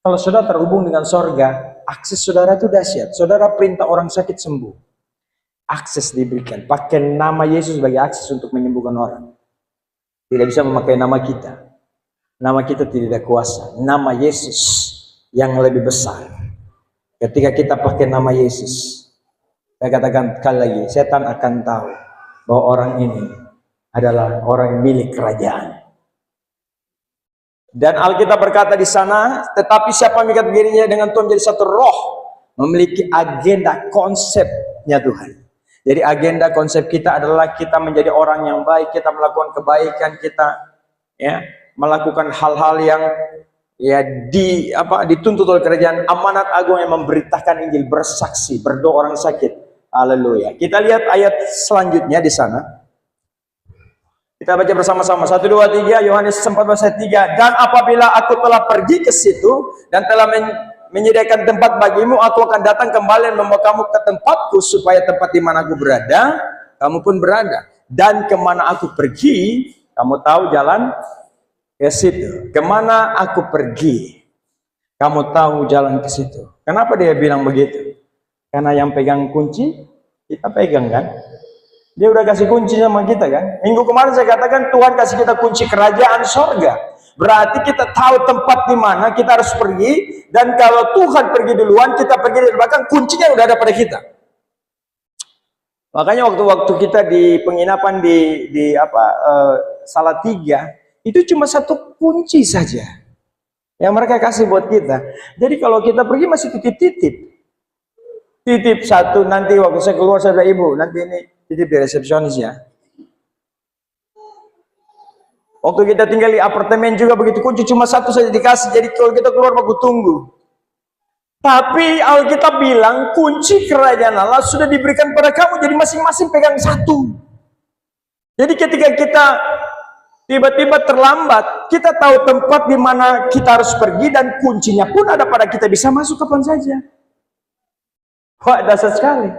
Kalau saudara terhubung dengan sorga, akses saudara itu dahsyat. Saudara perintah orang sakit sembuh, akses diberikan. Pakai nama Yesus sebagai akses untuk menyembuhkan orang. Tidak bisa memakai nama kita. Nama kita tidak ada kuasa. Nama Yesus yang lebih besar. Ketika kita pakai nama Yesus, saya katakan sekali lagi, setan akan tahu bahwa orang ini adalah orang milik kerajaan. Dan Alkitab berkata di sana, tetapi siapa mengikat dirinya dengan Tuhan menjadi satu roh, memiliki agenda konsepnya Tuhan. Jadi agenda konsep kita adalah kita menjadi orang yang baik, kita melakukan kebaikan, kita melakukan hal-hal yang dituntut oleh kerajaan, amanat agung yang memberitakan Injil, bersaksi, berdoa orang sakit. Haleluya. Kita lihat ayat selanjutnya di sana. Kita baca bersama-sama. 1, 2, 3, Yohanes 14 ayat 3. Dan apabila aku telah pergi ke situ dan telah menyediakan tempat bagimu, aku akan datang kembali dan membawa kamu ke tempatku, supaya tempat di mana aku berada, kamu pun berada. Dan kemana aku pergi, kamu tahu jalan ke situ. Kemana aku pergi, kamu tahu jalan ke situ. Kenapa dia bilang begitu? Karena yang pegang kunci, kita pegang kan? Dia udah kasih kunci sama kita kan? Minggu kemarin saya katakan Tuhan kasih kita kunci kerajaan sorga. Berarti kita tahu tempat di mana kita harus pergi. Dan kalau Tuhan pergi duluan, kita pergi dari belakang, kuncinya udah ada pada kita. Makanya waktu kita di penginapan di Salatiga, itu cuma satu kunci saja yang mereka kasih buat kita. Jadi kalau kita pergi masih titip-titip. Titip satu, nanti waktu saya keluar saya bilang, ibu nanti ini titip di resepsionis ya. Waktu kita tinggal di apartemen juga begitu, kunci cuma satu saja dikasih. Jadi kalau kita keluar aku tunggu. Tapi Alkitab bilang kunci kerajaan Allah sudah diberikan pada kamu, jadi masing-masing pegang satu. Jadi ketika kita tiba-tiba terlambat, kita tahu tempat di mana kita harus pergi dan kuncinya pun ada pada kita, bisa masuk kapan saja. Wah, dasar sekali.